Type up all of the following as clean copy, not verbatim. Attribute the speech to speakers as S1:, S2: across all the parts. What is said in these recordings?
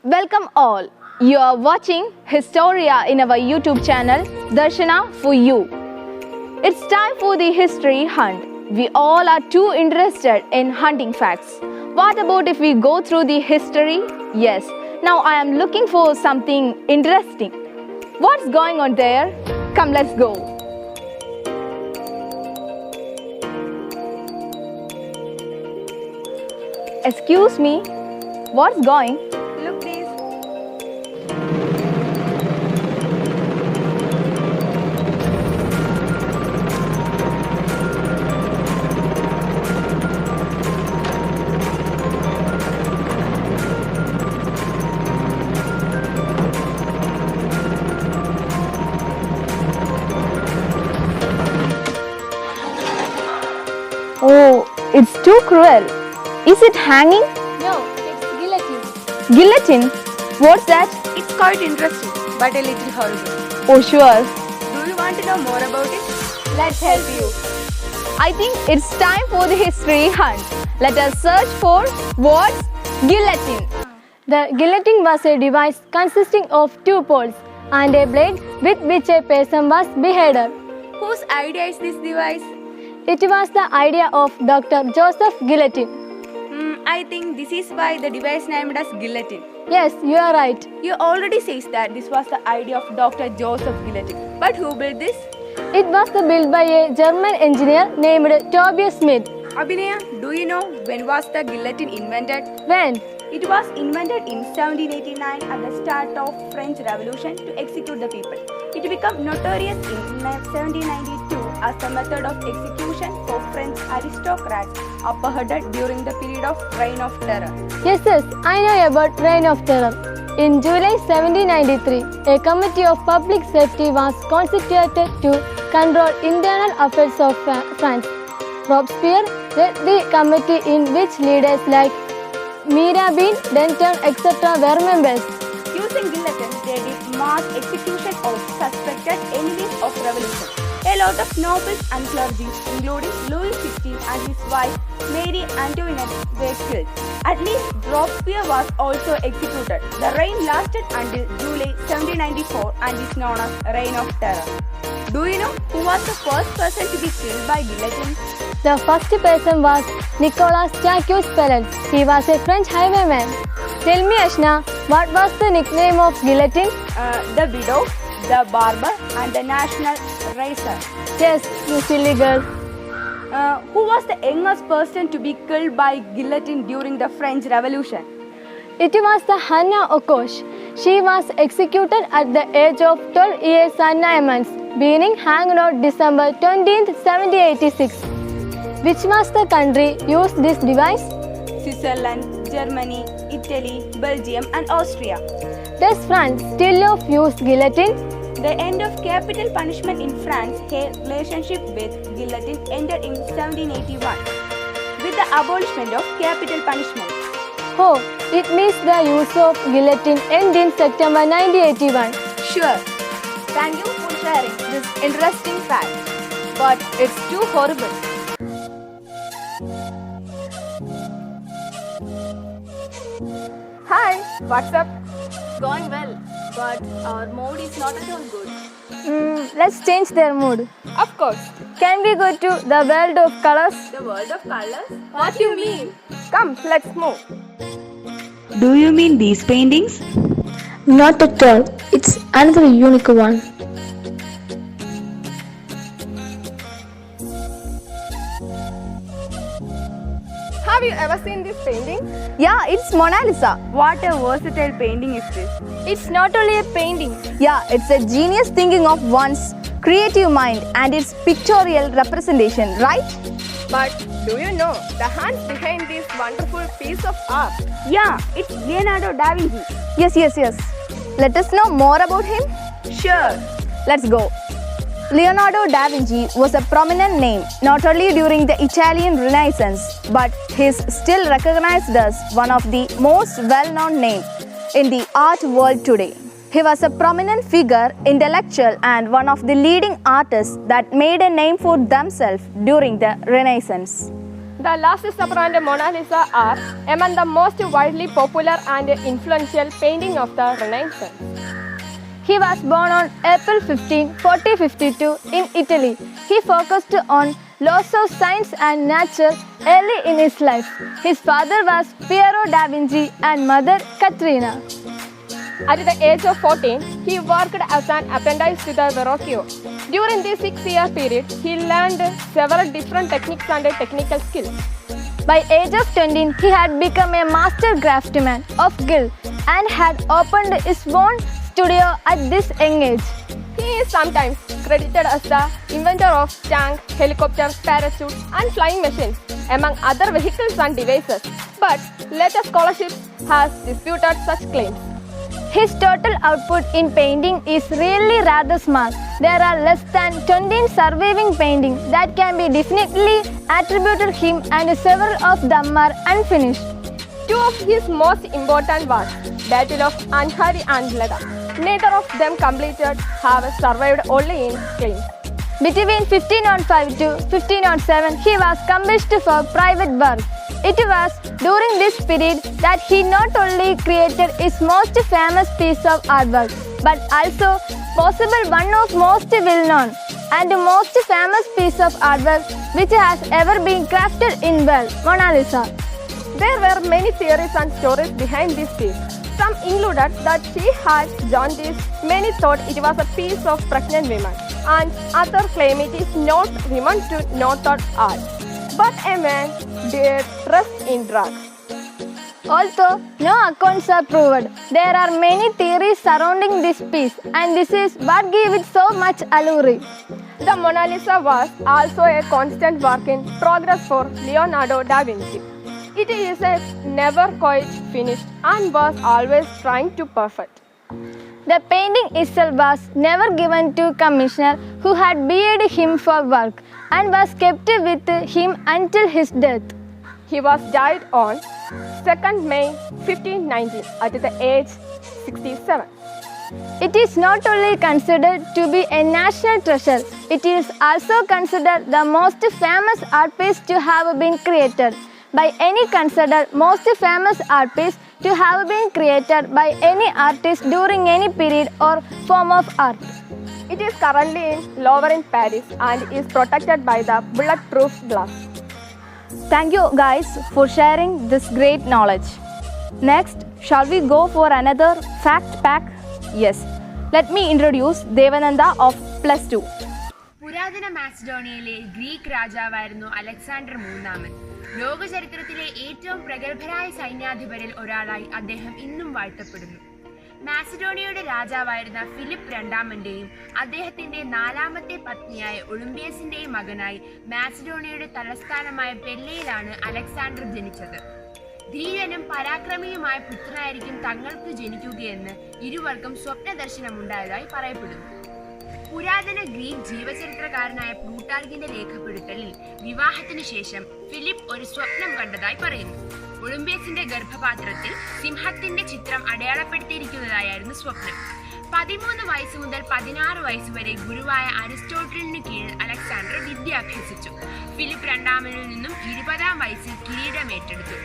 S1: Welcome all. You are watching Historia in our YouTube channel, Darshana for you. It's time for the history hunt. We all are too interested in hunting facts. What about if we go through the history? Yes. Now I am looking for something interesting. What's going on there? Come, let's go. Excuse me. What's going?
S2: Look this.
S1: Oh, it's too cruel. Is it hanging?
S2: No, it's guillotine.
S1: Guillotine? What's that?
S2: It's quite interesting, but a little horrible.
S1: Oh, sure.
S2: Do you want to know more about it? Let's help you.
S1: I think it's time for the history hunt. Let us search for what's guillotine.
S3: The guillotine was a device consisting of two poles and a blade with which a person was beheaded.
S2: Whose idea is this device?
S3: It was the idea of Dr. Joseph Guillotine.
S2: I think this is why the device named as guillotine.
S3: Yes, you are right.
S2: You already says that this was the idea of Dr. Joseph Guillotine. But who built this?
S3: It was built by a German engineer named Tobias Smith.
S2: Abhinaya, do you know when was the guillotine invented?
S3: When?
S2: It was invented in 1789 at the start of French Revolution to execute the people. It became notorious in 1792 as the method of execution for French aristocrats apprehended during the period of Reign of Terror.
S3: Yes, I know about Reign of Terror. In July 1793, a committee of public safety was constituted to control internal affairs of France. Robespierre led the committee in which leaders like Mirabeau, Danton, etc. were members.
S2: Using guillotines, they did mass execution of suspected enemies of revolution. A lot of nobles and clergy, including Louis XVI and his wife Mary Antoinette, were killed. At least Robespierre was also executed. The reign lasted until July 1794 and is known as Reign of Terror. Do you know who was the first person to be killed by guillotine?
S3: The first person was Nicolas Jacques Pellet. He was a French highwayman. Tell me, Ashna, what was the nickname of guillotine?
S2: The widow, the barber, and the national racer.
S3: Yes, you silly girl.
S2: Who was the youngest person to be killed by guillotine during the French Revolution?
S3: It was the Hannah Okosh. She was executed at the age of 12 years and 9 months, being hanged on December 20th, 1786. Which was the country used this device?
S2: Switzerland, Germany, Italy, Belgium, and Austria.
S3: Does France still use guillotine?
S2: The end of capital punishment in France, her relationship with guillotine ended in 1781 with the abolishment of capital punishment.
S3: Oh, it means the use of guillotine ended in September 1981.
S2: Sure.
S1: Thank you for sharing this interesting fact. But it's too horrible. Hi, what's up? Going well, but our mood is not at all good.
S3: Let's change their mood.
S1: Of course.
S3: Can we go to the world of colors?
S1: The world of colors? What do you mean? Come, let's move.
S4: Do you mean these paintings?
S3: Not at all. It's another unique one.
S1: Have you ever seen this painting? Yeah, it's Mona Lisa.
S2: What a versatile painting is this?
S3: It's not only a painting.
S1: Yeah, it's a genius thinking of one's creative mind and its pictorial representation, right? But do you know the hands behind this wonderful piece of art?
S2: Yeah, it's Leonardo da Vinci.
S1: Yes. Let us know more about him?
S2: Sure.
S1: Let's go. Leonardo da Vinci was a prominent name not only during the Italian Renaissance, but he's still recognized as one of the most well-known names in the art world today. He was a prominent figure, intellectual, and one of the leading artists that made a name for themselves during the Renaissance.
S5: The Last Supper and Mona Lisa are among the most widely popular and influential paintings of the Renaissance.
S3: He was born on April 15, 1452 in Italy. He focused on laws of science and nature early in his life. His father was Piero da Vinci and mother Caterina.
S5: At the age of 14, he worked as an apprentice to the Verrocchio. During this 6-year period, he learned several different techniques and technical skills.
S3: By age of 20, he had become a master craftsman of Guild and had opened his own studio at this young age.
S5: He is sometimes credited as the inventor of tank, helicopter, parachute and flying machines, among other vehicles and devices. But later scholarship has disputed such claims.
S3: His total output in painting is really rather small. There are less than 20 surviving paintings that can be definitely attributed to him, and several of them are unfinished.
S5: Two of his most important works, Battle of Anhari and Leda, neither of them completed, have survived only in claims.
S3: Between 1505 to 1507, he was commissioned for private work. It was during this period that he not only created his most famous piece of artwork, but also possible one of most well-known and most famous piece of artwork which has ever been crafted in world, Mona Lisa.
S5: There were many theories and stories behind this piece. Some included that she had jaundice, many thought it was a piece of pregnant women, and others claim it is not women to not at all, but a man dressed in drag.
S3: Although no accounts are proved, there are many theories surrounding this piece, and this is what gives it so much allure.
S5: The Mona Lisa was also a constant work in progress for Leonardo da Vinci. It is never quite finished and was always trying to perfect.
S3: The painting itself was never given to commissioner who had paid him for work and was kept with him until his death.
S5: He was died on 2nd May 1519 at the age 67.
S3: It is not only considered to be a national treasure, it is also considered the most famous art piece to have been created by any considered most famous art piece to have been created by any artist during any period or form of art.
S5: It is currently in Louvre in Paris and is protected by the bulletproof glass.
S1: Thank you guys for sharing this great knowledge. Next, shall we go for another fact pack? Yes. Let me introduce Devananda of +2.
S6: പുരാതന മാസിഡോണിയയിലെ Greek രാജാവായിരുന്നു Alexander മൂന്നാമൻ. ലോകചരിത്രത്തിലെ ഏറ്റവും പ്രഗത്ഭരായ സൈന്യാധിപരിൽ ഒരാളായി അദ്ദേഹം ഇന്നും വാഴ്ത്തപ്പെടുന്നു. മാസിഡോണിയയുടെ രാജാവായിരുന്ന Philip രണ്ടാമന്റെയും അദ്ദേഹത്തിന്റെ 4ാമത്തെ പത്നിയായ ഒളിമ്പിയസിന്റെയും മകനായി മാസിഡോണിയയുടെ തലസ്ഥാനമായ പെല്ലയിലാണ് അലക്സാണ്ടർ ജനിച്ചത്. ധീരനും പരാക്രമിയുമായ പുത്രനായിരിക്കും തങ്ങൾക്ക് ജനിക്കുകയെന്ന് ഇരുവർക്കും സ്വപ്നദർശനമുണ്ടായതായി പറയപ്പെടുന്നു. പുരാതന ഗ്രീക്ക് ജീവചരിത്രകാരനായ പ്ലൂട്ടാർക്കിന്റെ രേഖപ്പെടുത്തലിൽ വിവാഹത്തിനു ശേഷം ഫിലിപ്പ് ഒരു സ്വപ്നം കണ്ടതായി പറയുന്നു. ഒളിമ്പിയസിന്റെ ഗർഭപാത്രത്തിൽ സിംഹത്തിന്റെ ചിത്രം അടയാളപ്പെടുത്തിയിരിക്കുന്നതായിരുന്നു സ്വപ്നം. 13 വയസ്സ് മുതൽ 16 വയസ്സ് വരെ ഗുരുവായ അരിസ്റ്റോട്ടലിന് കീഴിൽ അലക്സാണ്ടർ വിദ്യ അഭ്യസിച്ചു. ഫിലിപ്പ് രണ്ടാമനിൽ നിന്നും 20ാം വയസ്സിൽ കിരീടമേറ്റെടുത്തു.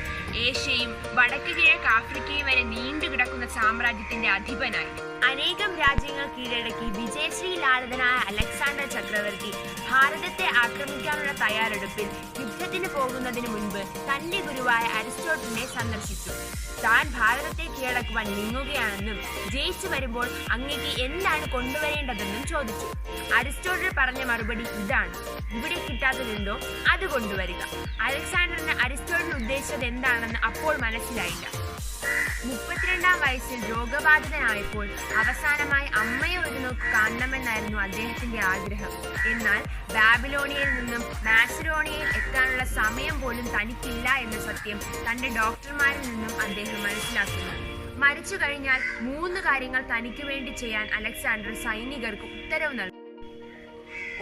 S6: ഏഷ്യയും വടക്ക് കിഴക്ക് ആഫ്രിക്കയും വരെ നീണ്ടുകിടക്കുന്ന സാമ്രാജ്യത്തിന്റെ അധിപനായി. അനേകം രാജ്യങ്ങൾ കീഴടക്കി വിജയശ്രീ ലാളിതനായ അലക്സാണ്ടർ ചക്രവർത്തി ഭാരതത്തെ ആക്രമിക്കാനുള്ള തയ്യാറെടുപ്പിൽ യുദ്ധത്തിന് പോകുന്നതിന് മുൻപ് തന്റെ ഗുരുവായ അരിസ്റ്റോട്ടലിനെ സന്ദർശിച്ചു. താൻ ഭാരതത്തെ കീഴടക്കുവാൻ നീങ്ങുകയാണെന്നും ജയിച്ചു വരുമ്പോൾ അങ്ങേക്ക് എന്താണ് കൊണ്ടുവരേണ്ടതെന്നും ചോദിച്ചു. അരിസ്റ്റോട്ടൽ പറഞ്ഞ മറുപടി ഇതാണ്: ഇവിടെ കിട്ടാത്തതെന്തോ അത് കൊണ്ടുവരിക. അലക്സാണ്ടറിന് അരിസ്റ്റോട്ടൽ ഉദ്ദേശിച്ചത് എന്താണെന്ന് അപ്പോൾ മനസ്സിലായില്ല. 32ാം വയസ്സിൽ രോഗബാധിതനായപ്പോൾ അവസാനമായി അമ്മയെ ഒരു നോക്ക് കാണണമെന്നായിരുന്നു അദ്ദേഹത്തിന്റെ ആഗ്രഹം. എന്നാൽ ബാബിലോണിയയിൽ നിന്നും മാസിഡോണിയയിൽ എത്താനുള്ള സമയം പോലും തനിക്കില്ല എന്ന സത്യം തന്റെ ഡോക്ടർമാരിൽ നിന്നും അദ്ദേഹം മനസ്സിലാക്കുന്നു. മരിച്ചു കഴിഞ്ഞാൽ 3 കാര്യങ്ങൾ തനിക്ക് വേണ്ടി ചെയ്യാൻ അലക്സാണ്ടർ സൈനികർക്ക് ഉത്തരവ് നൽകി.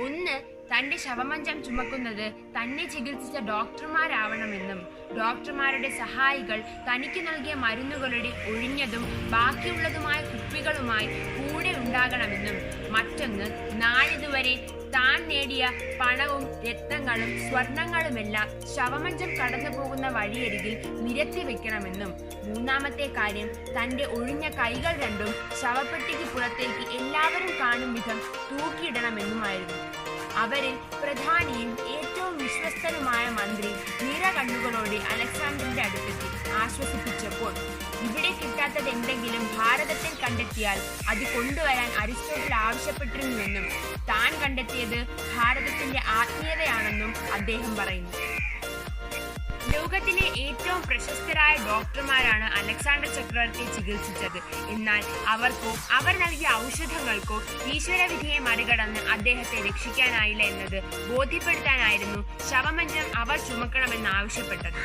S6: 1. തന്റെ ശവമഞ്ചം ചുമക്കുന്നത് തന്നെ ചികിത്സിച്ച ഡോക്ടർമാരാവണമെന്നും ഡോക്ടർമാരുടെ സഹായികൾ തനിക്ക് നൽകിയ മരുന്നുകളുടെ ഒഴിഞ്ഞതും ബാക്കിയുള്ളതുമായ കുപ്പികളുമായി കൂടെ ഉണ്ടാകണമെന്നും. മറ്റൊന്ന്, നാളിതുവരെ താൻ നേടിയ പണവും രത്നങ്ങളും സ്വർണങ്ങളുമെല്ലാം ശവമഞ്ചം കടന്നു പോകുന്ന വഴിയരികിൽ നിരത്തി വെക്കണമെന്നും മൂന്നാമത്തെ കാര്യം തന്റെ ഒഴിഞ്ഞ കൈകൾ രണ്ടും ശവപ്പെട്ടിക്ക് പുറത്തേക്ക് എല്ലാവരും കാണും വിധം തൂക്കിയിടണമെന്നുമായിരുന്നു. അവരിൽ പ്രധാനിയും ഏറ്റവും വിശ്വസ്തനുമായ മന്ത്രി നിറകണ്ണുകളോടെ അലക്സാണ്ടറിന്റെ അടുത്തെത്തി ആശ്വസിപ്പിച്ചപ്പോൾ ഇവിടെ കിട്ടാത്തത് എന്തെങ്കിലും ഭാരതത്തിൽ കണ്ടെത്തിയാൽ അത് കൊണ്ടുവരാൻ അരിസ്റ്റോട്ടിൽ ആവശ്യപ്പെട്ടിരുന്നുവെന്നും താൻ കണ്ടെത്തിയത് ഭാരതത്തിന്റെ ആത്മീയതയാണെന്നും അദ്ദേഹം പറയുന്നു. ലോകത്തിലെ ഏറ്റവും പ്രശസ്തരായ ഡോക്ടർമാരാണ് അലക്സാണ്ടർ ചക്രവർത്തിയെ ചികിത്സിച്ചത്. എന്നാൽ അവർക്കോ അവർ നൽകിയ ഔഷധങ്ങൾക്കോ ഈശ്വരവിധിയെ മറികടന്ന് അദ്ദേഹത്തെ രക്ഷിക്കാനായില്ല എന്നത് ബോധ്യപ്പെടുത്താനായിരുന്നു ശവമഞ്ചം അവർ ചുമക്കണമെന്ന് ആവശ്യപ്പെട്ടത്.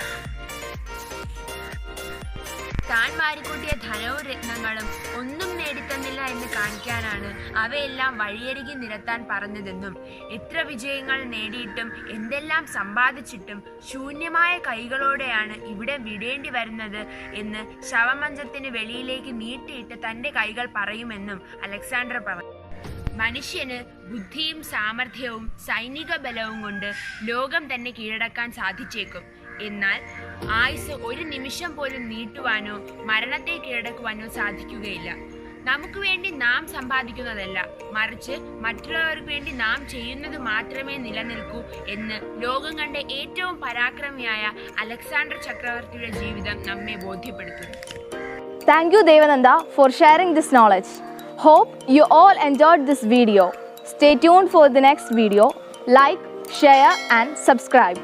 S6: താൻ വാരിക്കൂട്ടിയ ധനവും രത്നങ്ങളും ഒന്നും നേടിത്തന്നില്ല എന്ന് കാണിക്കാനാണ് അവയെല്ലാം വഴിയരികി നിരത്താൻ പറഞ്ഞതെന്നും എത്ര വിജയങ്ങൾ നേടിയിട്ടും എന്തെല്ലാം സമ്പാദിച്ചിട്ടും ശൂന്യമായ കൈകളോടെയാണ് ഇവിടെ വിടേണ്ടി വരുന്നത് എന്ന് ശവമഞ്ചത്തിന് വെളിയിലേക്ക് നീട്ടിയിട്ട് തന്റെ കൈകൾ പറയുമെന്നും അലക്സാണ്ടർ പറഞ്ഞു. മനുഷ്യന് ബുദ്ധിയും സാമർഥ്യവും സൈനിക ബലവും കൊണ്ട് ലോകം തന്നെ കീഴടക്കാൻ സാധിച്ചേക്കും. എന്നാൽ ആയുസ് ഒരു നിമിഷം പോലും നീട്ടുവാനോ മരണത്തെ കീഴടക്കുവാനോ സാധിക്കുകയില്ല. നമുക്ക് വേണ്ടി നാം സമ്പാദിക്കുന്നതല്ല, മറിച്ച് മറ്റുള്ളവർക്ക് വേണ്ടി നാം ചെയ്യുന്നത് മാത്രമേ നിലനിൽക്കൂ എന്ന് ലോകം കണ്ട ഏറ്റവും പരാക്രമിയായ അലക്സാണ്ടർ ചക്രവർത്തിയുടെ ജീവിതം നമ്മെ ബോധ്യപ്പെടുത്തുന്നു.
S1: Thank you, Devananda, for sharing this knowledge. Hope you all enjoyed this video. Stay tuned for the next video. Like, share and subscribe.